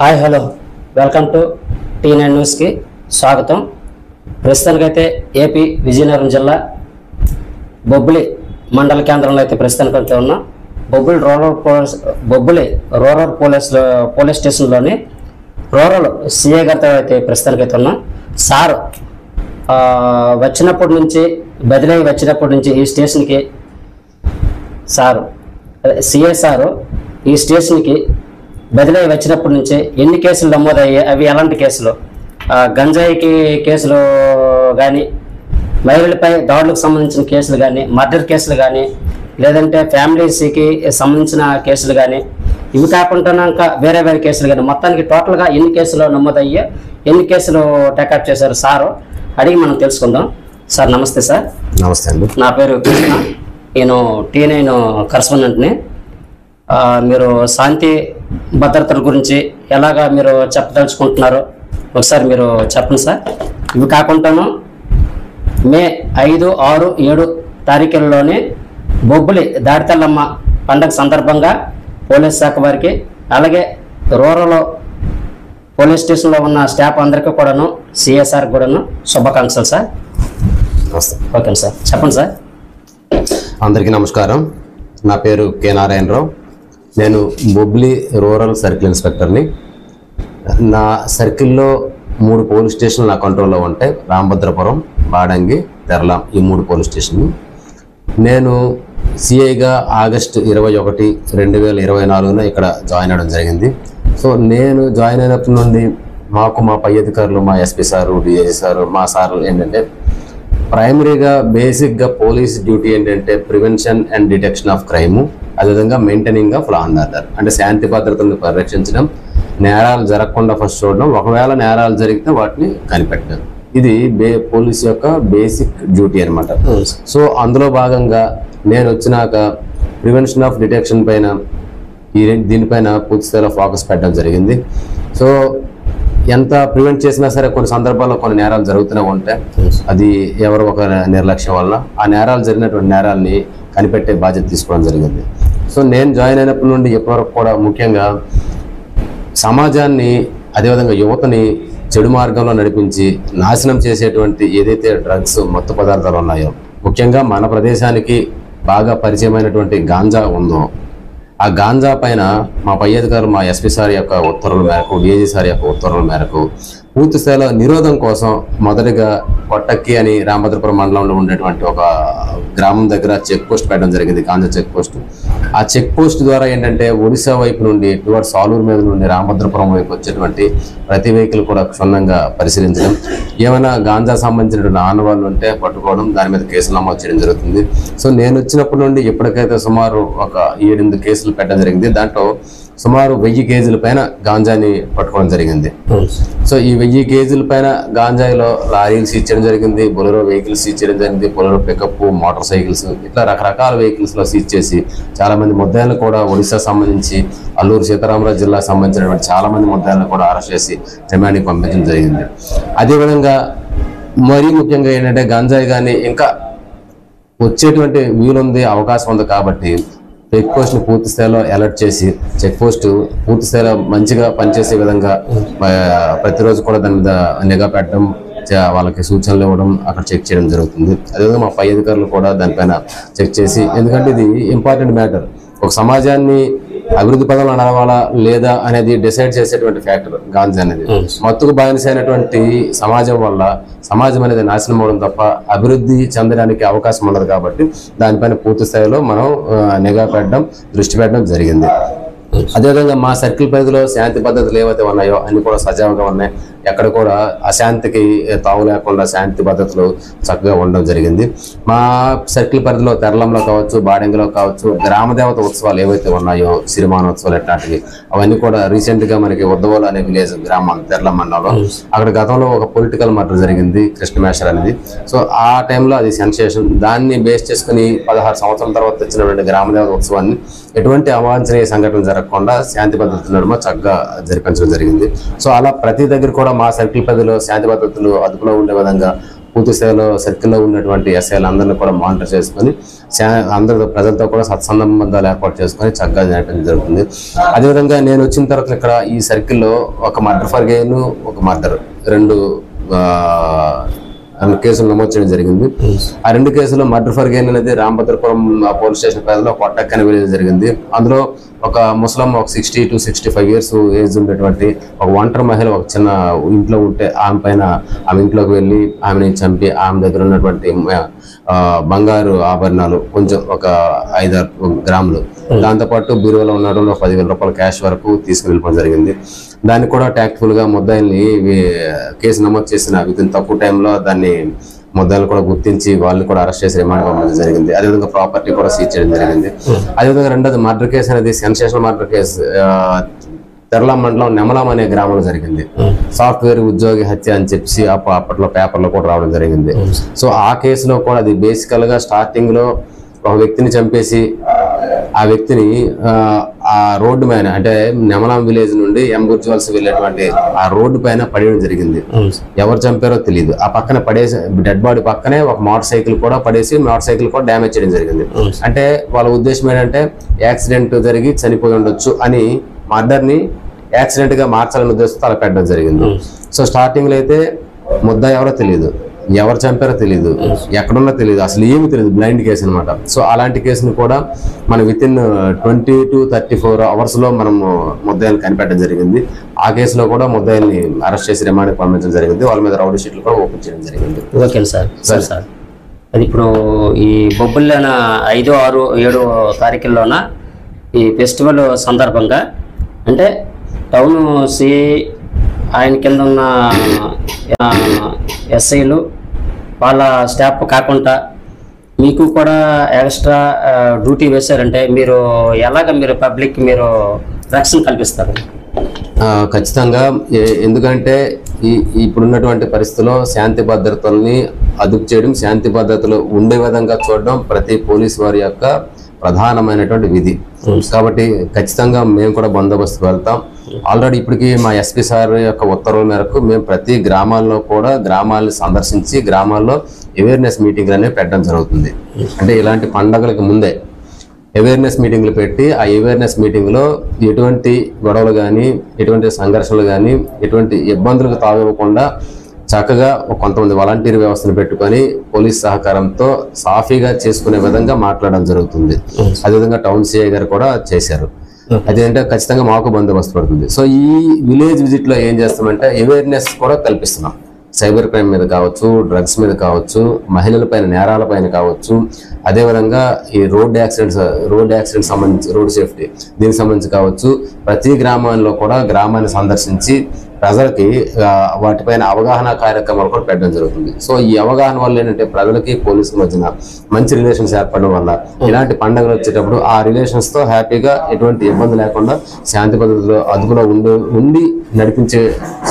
Hi hello welcome to T9 న్యూస్కి స్వాగతం. ప్రస్తుతానికైతే ఏపీ విజయనగరం జిల్లా బొబ్బిలి మండల కేంద్రంలో అయితే ప్రస్తుతానికైతే ఉన్నాం. బొబ్బిలి రూరల్ పోలీస్ స్టేషన్లోని రూరల్ సిఐ గారితో అయితే ప్రస్తుతానికైతే ఉన్నాం. సార్ వచ్చినప్పటి నుంచి బదిలీ వచ్చినప్పటి నుంచి ఈ స్టేషన్కి సారు సిఐ సారు ఈ స్టేషన్కి బదిలీ వచ్చినప్పటి నుంచి ఎన్ని కేసులు నమోదయ్యాయి, అవి ఎలాంటి కేసులు, గంజాయికి కేసులు కానీ, మహిళలపై దాడులకు సంబంధించిన కేసులు కానీ, మర్డర్ కేసులు కానీ, లేదంటే ఫ్యామిలీస్కి సంబంధించిన కేసులు కానీ, ఇవి కాకుండా ఇంకా వేరే వేరే కేసులు కానీ, మొత్తానికి టోటల్గా ఎన్ని కేసులు నమోదయ్యాయి, ఎన్ని కేసులు టేకప్ చేశారు సారు అడిగి మనం తెలుసుకుందాం. సార్ నమస్తే. సార్ నమస్తే అండి. నా పేరు కృష్ణ, నేను T9 కరస్పాండెంట్ని. మీరు శాంతి భద్రతల గురించి ఎలాగా మీరు చెప్పదలుచుకుంటున్నారు ఒకసారి మీరు చెప్పండి సార్. ఇవి కాకుండాను మే 5, 6, 7 తారీఖుల్లోనే బొబ్బిలి దాడితల్లమ్మ పండగ సందర్భంగా పోలీస్ శాఖ వారికి, అలాగే రూరల్ పోలీస్ స్టేషన్లో ఉన్న స్టాఫ్ అందరికీ కూడాను, సిఎస్ఆర్ కూడాను శుభాకాంక్షలు సార్. ఓకే సార్, చెప్పండి సార్. అందరికీ నమస్కారం. నా పేరు కె నారాయణరావు. నేను బొబ్బిలి రూరల్ సర్కిల్ ఇన్స్పెక్టర్ని. నా సర్కిల్లో 3 పోలీస్ స్టేషన్లు నా కంట్రోల్లో ఉంటాయి. రామభద్రపురం, బాడంగి, తెరలాం, ఈ 3 పోలీస్ స్టేషన్లు. నేను సిఐగా ఆగస్టు 21, 2024 ఇక్కడ జాయిన్ అవ్వడం జరిగింది. సో నేను జాయిన్ అయినప్పటి నుండి మాకు మా పై అధికారులు, మా ఎస్పీ సారు, డిఐజీ సారు, మా సార్లు ఏంటంటే ప్రైమరీగా బేసిక్గా పోలీస్ డ్యూటీ ఏంటంటే prevention and detection of crime, అదేవిధంగా maintaining of law and order, అంటే శాంతి భద్రతలను పరిరక్షించడం, నేరాలు జరగకుండా ఫస్ట్ చూడడం, ఒకవేళ నేరాలు జరిగితే వాటిని కనిపెట్టడం. ఇది పోలీస్ యొక్క బేసిక్ డ్యూటీ అనమాట. సో అందులో భాగంగా నేను వచ్చినాక ప్రివెన్షన్ ఆఫ్ డిటెక్షన్ పైన దీనిపైన పూర్తి స్థాయిలో ఫోకస్ పెట్టడం జరిగింది. సో ఎంత ప్రివెంట్ చేసినా సరే కొన్ని సందర్భాల్లో కొన్ని నేరాలు జరుగుతూనే ఉంటాయి. అది ఎవరో ఒక నిర్లక్ష్యం వల్ల ఆ నేరాలు జరిగినటువంటి నేరాలని కనిపెట్టే బాధ్యత తీసుకోవడం జరిగింది. సో నేను జాయిన్ అయినప్పటి నుండి ఎప్పటివరకు కూడా ముఖ్యంగా సమాజాన్ని, అదేవిధంగా యువతని చెడు మార్గంలో నడిపించి నాశనం చేసేటువంటి ఏదైతే డ్రగ్స్, మత్తు పదార్థాలు ఉన్నాయో, ముఖ్యంగా మన ప్రదేశానికి బాగా పరిచయమైనటువంటి గాంజా ఉందో, ఆ గాంజా పైన మా పై అధికారులు, మా ఎస్పీ సార్ యొక్క ఉత్తర్వుల మేరకు, డిఐజీ సార్ యొక్క ఉత్తర్వుల మేరకు పూర్తి స్థాయిలో నిరోధం కోసం మొదటిగా కొట్టక్కి అని రామభద్రపురం మండలంలో ఉండేటువంటి ఒక గ్రామం దగ్గర చెక్ పోస్ట్ పెట్టడం జరిగింది, గాంజా చెక్ పోస్ట్. ఆ చెక్ పోస్ట్ ద్వారా ఏంటంటే ఒడిశా వైపు నుండి టువర్డ్స్ సాలూరు మీద నుండి రామభద్రపురం వైపు వచ్చేటువంటి ప్రతి వెహికల్ కూడా క్షుణ్ణంగా పరిశీలించడం, ఏమైనా గాంజా సంబంధించినటువంటి ఆనవాళ్ళు ఉంటే పట్టుకోవడం, దాని మీద కేసులు నమోదు చేయడం జరుగుతుంది. సో నేను వచ్చినప్పటి నుండి ఇప్పటికైతే సుమారు ఒక 7-8 కేసులు పెట్టడం జరిగింది. దాంట్లో సుమారు 1000 కేజీల పైన గాంజాని పట్టుకోవడం జరిగింది. సో ఈ 1000 కేజీల పైన గాంజాయిలో లారీలు సీజ్ చేయడం జరిగింది, బొలెరో వెహికల్స్ సీజ్ చేయడం జరిగింది, బొలెరో పికప్, మోటార్ సైకిల్స్, ఇట్లా రకరకాల వెహికల్స్లో సీజ్ చేసి చాలా మంది ముద్దాయిలను కూడా ఒడిశా సంబంధించి, అల్లూరు సీతారామరాజు జిల్లాకు సంబంధించినటువంటి చాలా మంది ముద్దాయిలను కూడా అరెస్ట్ చేసి రిమాండ్కి పంపించడం జరిగింది. అదేవిధంగా మరీ ముఖ్యంగా ఏంటంటే గంజాయి కానీ ఇంకా వచ్చేటువంటి వీలుంది, అవకాశం ఉంది కాబట్టి చెక్ పోస్ట్ని పూర్తి స్థాయిలో అలర్ట్ చేసి చెక్ పోస్ట్ పూర్తి స్థాయిలో మంచిగా పనిచేసే విధంగా ప్రతిరోజు కూడా దాని మీద నిఘా పెట్టడం, వాళ్ళకి సూచనలు ఇవ్వడం, అక్కడ చెక్ చేయడం జరుగుతుంది. అదేవిధంగా మా పై అధికారులు కూడా దానిపైన చెక్ చేసి, ఎందుకంటే ఇది ఇంపార్టెంట్ మ్యాటర్, ఒక సమాజాన్ని అభివృద్ధి పదంలో నడవాలా లేదా అనేది డిసైడ్ చేసేటువంటి ఫ్యాక్టర్ గాంజా అనేది. మత్తుకు బానిసైనటువంటి సమాజం వల్ల సమాజం అనేది నాశనం అవడం తప్ప అభివృద్ధి చెందడానికి అవకాశం ఉండదు. కాబట్టి దానిపైన పూర్తి స్థాయిలో మనం నిఘా పెట్టడం, దృష్టి పెట్టడం జరిగింది. అదేవిధంగా మా సర్కిల్ పరిధిలో శాంతి పద్ధతులు ఏవైతే ఉన్నాయో అన్ని కూడా సజావుగా ఉన్నాయి. ఎక్కడ కూడా అశాంతికి తావు లేకుండా శాంతి పద్ధతులు చక్కగా ఉండడం జరిగింది. మా సర్కిల్ పరిధిలో తెరలంలో కావచ్చు, బాడంగిలో కావచ్చు, గ్రామదేవత ఉత్సవాలు ఏవైతే ఉన్నాయో, సిరిమానోత్సవాలు ఎట్లాంటివి, అవన్నీ కూడా రీసెంట్గా మనకి ఉద్దవోలు అనే విలేజ్ గ్రామం తెరలం మండలంలో అక్కడ గతంలో ఒక పొలిటికల్ మర్డర్ జరిగింది, కృష్ణమేశ్వర్ అనేది. సో ఆ టైంలో అది సెన్సేషన్. దాన్ని బేస్ చేసుకుని 16 సంవత్సరాల తర్వాత వచ్చినటువంటి గ్రామదేవత ఉత్సవాన్ని ఎటువంటి అవాంఛనీయ సంఘటనలు జరగకుండా శాంతి భద్రతల నడుమ చక్కగా జరిపించడం జరిగింది. సో అలా ప్రతి దగ్గర కూడా మా సర్కిల్ పరిధిలో శాంతి భద్రతలు అదుపులో ఉండే విధంగా పూర్తి స్థాయిలో సర్కిల్లో ఉన్నటువంటి ఎస్ఐలు అందరినీ కూడా మానిటర్ చేసుకొని అందరూ ప్రజలతో కూడా సత్సంబంధాలు ఏర్పాటు చేసుకొని చక్కగా నడిపించడం జరుగుతుంది. అదేవిధంగా నేను వచ్చిన తర్వాత ఇక్కడ ఈ సర్కిల్లో ఒక మర్డర్ ఫర్ గెయిన్, ఒక మర్డర్, 2 కేసులు నమోదు చేయడం జరిగింది. ఆ 2 కేసుల్లో మర్డర్ ఫర్ గెయిన్ అనేది రామభద్రపురం పోలీస్ స్టేషన్ పరిధిలో కొట్టక్కని విలేజ్ జరిగింది. అందులో ఒక ముస్లిం, ఒక 60 to 65 years ఏజ్ ఉండేటువంటి ఒక ఒంటరి మహిళ ఒక చిన్న ఇంట్లో ఉంటే ఆమె ఇంట్లోకి వెళ్ళి ఆమెని చంపి ఆమె దగ్గర ఉన్నటువంటి బంగారు ఆభరణాలు కొంచెం ఒక 5-6 గ్రాములు, దాంతోపాటు బీరువాలో ఉన్నటువంటి 10,000 రూపాయల క్యాష్ వరకు తీసుకుని వెళ్ళిపోవడం జరిగింది. దాన్ని కూడా టాక్ట్ఫుల్ గా ముద్దాయిల్ని కేసు నమోదు చేసిన వితిన్ తక్కువ టైంలో దాన్ని ముద్దాయిలు కూడా గుర్తించి వాళ్ళని కూడా అరెస్ట్ చేసి రిమాండ్ పంపడం జరిగింది. అదేవిధంగా ప్రాపర్టీ కూడా సీజ్ చేయడం జరిగింది. అదేవిధంగా రెండోది మర్డర్ కేసు అనేది సెన్సేషనల్ మర్డర్ కేసు తెరల మండలం నెమలం అనే గ్రామంలో జరిగింది. సాఫ్ట్వేర్ ఉద్యోగి హత్య అని చెప్పి అప్పట్లో పేపర్లో కూడా రావడం జరిగింది. సో ఆ కేసులో కూడా అది బేసికల్ గా స్టార్టింగ్ లో ఒక వ్యక్తిని చంపేసి ఆ వ్యక్తిని ఆ రోడ్డు పైన అంటే నెమలాం విలేజ్ నుండి ఎంబుర్జువల్స్ వెళ్ళేటువంటి ఆ రోడ్డు పైన పడేయడం జరిగింది. ఎవరు చంపారో తెలియదు. ఆ పక్కన పడేసి డెడ్ బాడీ పక్కనే ఒక మోటార్ సైకిల్ కూడా పడేసి మోటార్ సైకిల్ కూడా డ్యామేజ్ చేయడం జరిగింది. అంటే వాళ్ళ ఉద్దేశం ఏంటంటే యాక్సిడెంట్ జరిగి చనిపోయి ఉండొచ్చు అని మర్డర్ ని యాక్సిడెంట్ గా మార్చాలని ఉద్దేశంతో అలా పెట్టడం జరిగింది. సో స్టార్టింగ్ లో అయితే ముద్దాయి ఎవరో తెలియదు, ఎవరు చంపారో తెలియదు, ఎక్కడున్నా తెలియదు, అసలు ఏమి తెలియదు, బ్లైండ్ కేసు అనమాట. సో అలాంటి కేసును కూడా మనం వితిన్ 20 to 34 hours లో మనం ముద్దాయిల్ని కనిపెట్టడం జరిగింది. ఆ కేసులో కూడా ముద్దాయిల్ని అరెస్ట్ చేసి రిమాండ్కి పంపించడం జరిగింది. వాళ్ళ మీద రౌడీ షీట్లు కూడా ఓపెన్ చేయడం జరిగింది. Okay sir. అది ఇప్పుడు ఈ బొబ్బుల్లోన 5, 6, 7 తారీఖుల్లోన ఈ ఫెస్టివల్ సందర్భంగా అంటే టౌన్ ఆయన కింద ఉన్న ఎస్ఐలు వాళ్ళ స్టాఫ్ కాకుండా మీకు కూడా ఎక్స్ట్రా డ్యూటీ వేశారంటే మీరు మీరు పబ్లిక్ మీరు రక్షణ కల్పిస్తారు? ఖచ్చితంగా. ఎందుకంటే ఇప్పుడున్నటువంటి పరిస్థితుల్లో శాంతి భద్రతల్ని అదుపు చేయడం, శాంతి భద్రతలు ఉండే విధంగా చూడడం ప్రతి పోలీసు వారి యొక్క ప్రధానమైనటువంటి విధి. కాబట్టి ఖచ్చితంగా మేము కూడా బందోబస్తు వెళ్తాం. ఆల్రెడీ ఇప్పటికీ మా ఎస్పీ సార్ యొక్క ఉత్తర్వుల మేరకు మేము ప్రతి గ్రామాల్లో కూడా గ్రామాలను సందర్శించి గ్రామాల్లో అవేర్నెస్ మీటింగ్లు అనేవి పెట్టడం జరుగుతుంది. అంటే ఇలాంటి పండగలకు ముందే అవేర్నెస్ మీటింగ్లు పెట్టి ఆ అవేర్నెస్ మీటింగ్లో ఎటువంటి గొడవలు కానీ, ఎటువంటి సంఘర్షణలు కానీ, ఎటువంటి ఇబ్బందులకు తావివ్వకుండా చక్కగా కొంతమంది వాలంటీర్ వ్యవస్థను పెట్టుకొని పోలీస్ సహకారంతో సాఫీగా చేసుకునే విధంగా మాట్లాడడం జరుగుతుంది. అదేవిధంగా టౌన్ సిఐ గారు కూడా చేశారు. అదేంటే ఖచ్చితంగా మాకు బందోబస్తు పడుతుంది. సో ఈ విలేజ్ విజిట్ లో ఏం చేస్తామంటే అవేర్నెస్ కూడా కల్పిస్తున్నాం. సైబర్ క్రైమ్ మీద కావచ్చు, డ్రగ్స్ మీద కావచ్చు, మహిళల పైన నేరాల పైన కావచ్చు, అదేవిధంగా ఈ రోడ్ యాక్సిడెంట్ సంబంధించి రోడ్ సేఫ్టీ దీనికి సంబంధించి కావచ్చు, ప్రతి గ్రామాల్లో కూడా గ్రామాన్ని సందర్శించి ప్రజలకి వాటిపైన అవగాహన కార్యక్రమాలు కూడా పెట్టడం జరుగుతుంది. సో ఈ అవగాహన వల్ల ఏంటంటే ప్రజలకి పోలీసుల మధ్యన మంచి రిలేషన్స్ ఏర్పడడం వల్ల ఇలాంటి పండుగలు వచ్చేటప్పుడు ఆ రిలేషన్స్ తో హ్యాపీగా ఎటువంటి ఇబ్బంది లేకుండా శాంతి భద్రతలో అదుపులో ఉండి నడిపించే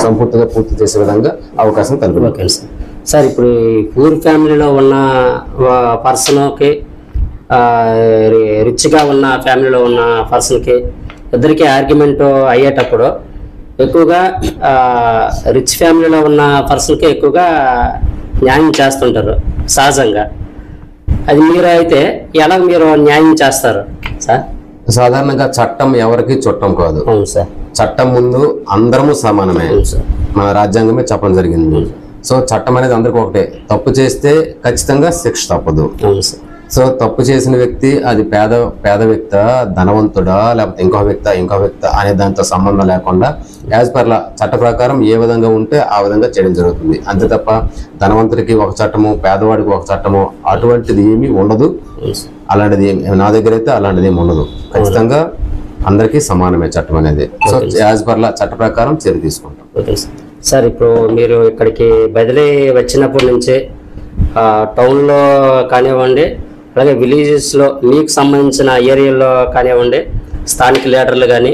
సంపూర్తిగా పూర్తి చేసే విధంగా అవకాశం కలుగుతుంది. సార్ ఇప్పుడు పూర్ ఫ్యామిలీలో ఉన్న పర్సన్కి రిచ్గా ఉన్న ఫ్యామిలీలో ఉన్న పర్సన్కి ఇద్దరికి ఆర్గ్యుమెంట్ అయ్యేటప్పుడు ఎక్కువగా రిచ్ ఫ్యామిలీలో ఉన్న పర్సన్కి ఎక్కువగా న్యాయం చేస్తుంటారు సహజంగా. అది మీరు అయితే ఎలా మీరు న్యాయం చేస్తారు సార్? సాధారణంగా చట్టం ఎవరికి చుట్టం కాదు. అవును సార్. చట్టం ముందు అందరము సమానమే, మన రాజ్యాంగమే చెప్పడం జరిగింది. సో చట్టం అనేది అందరికి ఒకటే. తప్పు చేస్తే ఖచ్చితంగా శిక్ష తప్పదు. అవును సార్. సో తప్పు చేసిన వ్యక్తి అది పేద వ్యక్త, ధనవంతుడా, లేకపోతే ఇంకో వ్యక్త అనే దాంతో సంబంధం లేకుండా యాజ్ పర్ లా చట్ట ప్రకారం ఏ విధంగా ఉంటే ఆ విధంగా చేయడం జరుగుతుంది. అంతే తప్ప ధనవంతుడికి ఒక చట్టము, పేదవాడికి ఒక చట్టము అటువంటిది ఏమీ ఉండదు. అలాంటిది నా దగ్గర అయితే అలాంటిది ఏమి ఉండదు. ఖచ్చితంగా అందరికీ సమానమే చట్టం అనేది. సో యాజ్ పర్ లా చట్ట ప్రకారం చర్య తీసుకుంటాం. Okay sir. ఇప్పుడు మీరు ఇక్కడికి బదిలీ వచ్చినప్పటి నుంచే టౌన్లో కానివ్వండి, అలాగే విలేజెస్లో మీకు సంబంధించిన ఏరియాలో కానివ్వండి, స్థానిక లీడర్లు కానీ,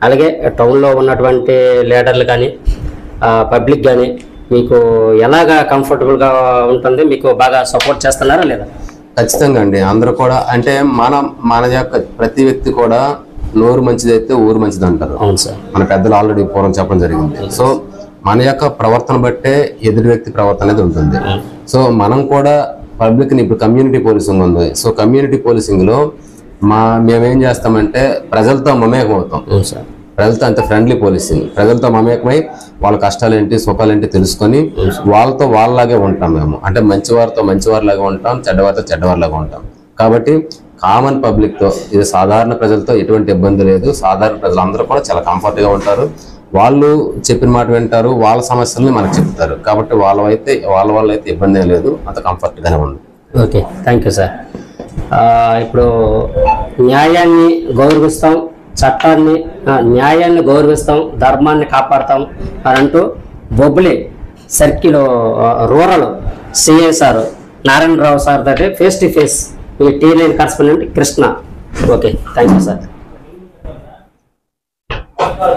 అలాగే టౌన్లో ఉన్నటువంటి లీడర్లు కానీ, పబ్లిక్ కానీ మీకు ఎలాగా కంఫర్టబుల్గా ఉంటుంది? మీకు బాగా సపోర్ట్ చేస్తున్నారా లేదా? ఖచ్చితంగా అండి. అందరూ కూడా అంటే మన యొక్క ప్రతి వ్యక్తి కూడా, 'నోరు మంచిదైతే ఊరు మంచిది' అంటారు. అవును సార్. మన పెద్దలు ఆల్రెడీ పూర్వం చెప్పడం జరిగింది. సో 'నోరు మంచిదైతే ఊరు మంచిది' అంటారు. సో 'నోరు మంచిదైతే ఊరు మంచిది' మన యొక్క ప్రవర్తన బట్టే ఎదుటి వ్యక్తి ప్రవర్తన అనేది ఉంటుంది. సో మనం కూడా పబ్లిక్ని ఇప్పుడు కమ్యూనిటీ పోలీసింగ్ ఉంది. సో కమ్యూనిటీ పోలీసింగ్లో మేమేం చేస్తామంటే ప్రజలతో మమేకం అవుతాం. ప్రజలతో అంత ఫ్రెండ్లీ పోలీసింగ్, ప్రజలతో మమేకమై వాళ్ళ కష్టాలు ఏంటి సుఖాలు ఏంటి తెలుసుకొని వాళ్ళతో వాళ్ళలాగే ఉంటాం మేము. అంటే మంచివారితో మంచివారిలాగా ఉంటాం, చెడ్డవారితో చెడ్డవారిలాగా ఉంటాం. కాబట్టి కామన్ పబ్లిక్తో, ఇది సాధారణ ప్రజలతో ఎటువంటి ఇబ్బంది లేదు. సాధారణ ప్రజలందరూ కూడా చాలా కంఫర్ట్గా ఉంటారు. వాళ్ళు చెప్పిన మాట వింటారు, వాళ్ళ సమస్యల్ని మనకు చెప్తారు. కాబట్టి వాళ్ళ వల్ల అయితే ఇబ్బంది లేదు, అంత కంఫర్ట్గానే ఉంది. Okay, thank you sir. ఇప్పుడు న్యాయాన్ని గౌరవిస్తాం, న్యాయాన్ని గౌరవిస్తాం, ధర్మాన్ని కాపాడతాం అని అంటూ Bobbili circle rural CI sir Narayanarao sir తోటి ఫేస్ టు ఫేస్ మీ టీ9 correspondent Krishna. Okay, thank you sir.